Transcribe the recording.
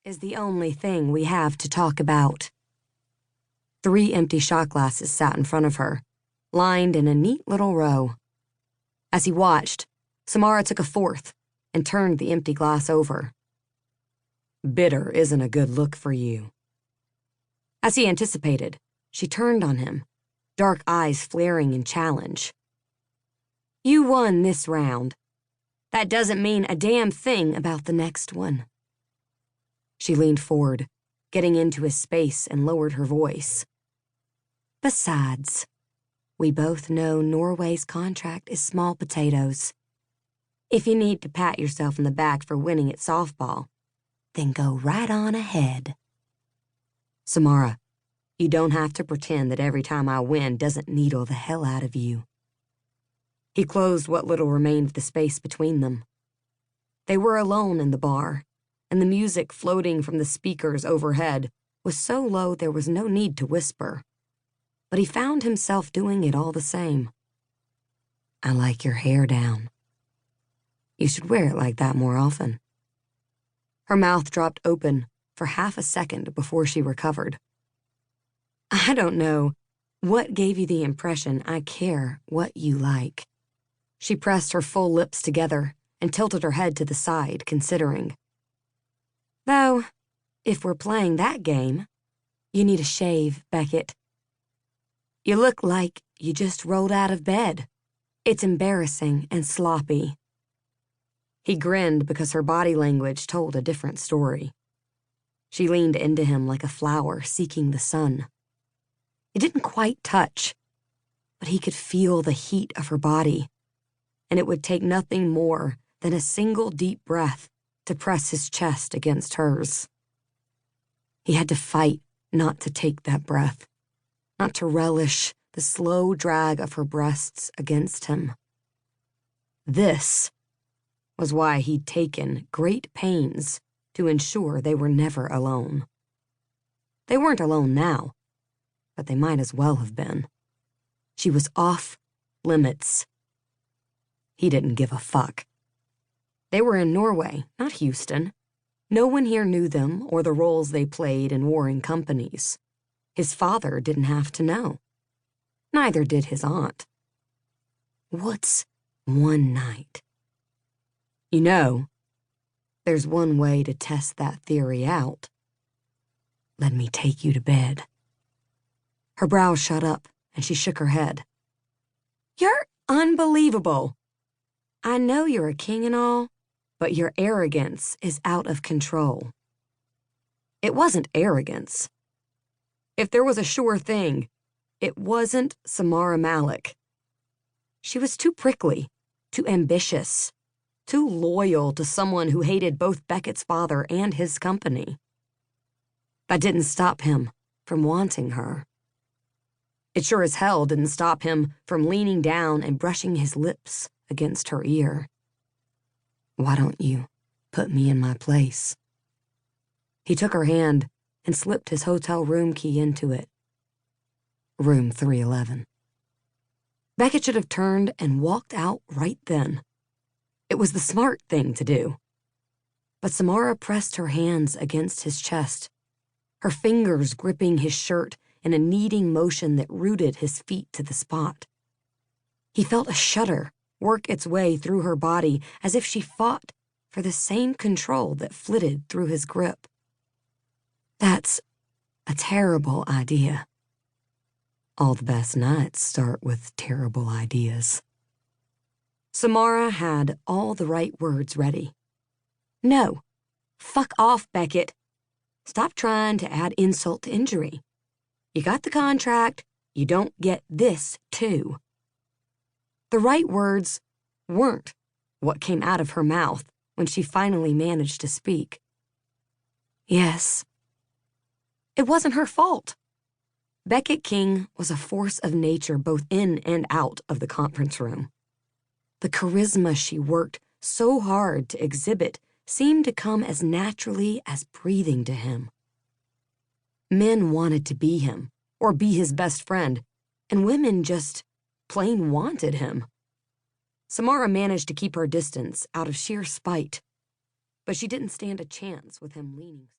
is the only thing we have to talk about." 3 empty shot glasses sat in front of her, lined in a neat little row. As he watched, Samara took a 4th and turned the empty glass over. "Bitter isn't a good look for you." As he anticipated, she turned on him, dark eyes flaring in challenge. "You won this round. That doesn't mean a damn thing about the next one." She leaned forward, getting into his space, and lowered her voice. "Besides, we both know Norway's contract is small potatoes. If you need to pat yourself in the back for winning at softball, then go right on ahead." "Samara, you don't have to pretend that every time I win doesn't needle the hell out of you." He closed what little remained of the space between them. They were alone in the bar, and the music floating from the speakers overhead was so low there was no need to whisper. But he found himself doing it all the same. "I like your hair down. You should wear it like that more often." Her mouth dropped open for half a second before she recovered. "I don't know what gave you the impression I care what you like." She pressed her full lips together and tilted her head to the side, considering. "Though, if we're playing that game, you need a shave, Beckett. You look like you just rolled out of bed. It's embarrassing and sloppy." He grinned because her body language told a different story. She leaned into him like a flower seeking the sun. It didn't quite touch, but he could feel the heat of her body, and it would take nothing more than a single deep breath to press his chest against hers. He had to fight not to take that breath, not to relish the slow drag of her breasts against him. This was why he'd taken great pains to ensure they were never alone. They weren't alone now, but they might as well have been. She was off limits. He didn't give a fuck. They were in Norway, not Houston. No one here knew them or the roles they played in warring companies. His father didn't have to know. Neither did his aunt. What's one night? You know, there's one way to test that theory out. Let me take you to bed." Her brows shot up, and she shook her head. "You're unbelievable. I know you're a king and all, but your arrogance is out of control." It wasn't arrogance. If there was a sure thing, it wasn't Samara Mallick. She was too prickly, too ambitious, too loyal to someone who hated both Beckett's father and his company. That didn't stop him from wanting her. It sure as hell didn't stop him from leaning down and brushing his lips against her ear. "Why don't you put me in my place?" He took her hand and slipped his hotel room key into it. Room 311. Beckett should have turned and walked out right then. It was the smart thing to do. But Samara pressed her hands against his chest, her fingers gripping his shirt in a kneading motion that rooted his feet to the spot. He felt a shudder work its way through her body as if she fought for the same control that flitted through his grip. That's a terrible idea. All the best nights start with terrible ideas. Samara had all the right words ready. "No, fuck off, Beckett. Stop trying to add insult to injury. You got the contract, you don't get this, too." The right words weren't what came out of her mouth when she finally managed to speak. Yes. It wasn't her fault. Beckett King was a force of nature both in and out of the conference room. The charisma she worked so hard to exhibit seemed to come as naturally as breathing to him. Men wanted to be him, or be his best friend, and women just plain wanted him. Samara managed to keep her distance out of sheer spite, but she didn't stand a chance with him leaning.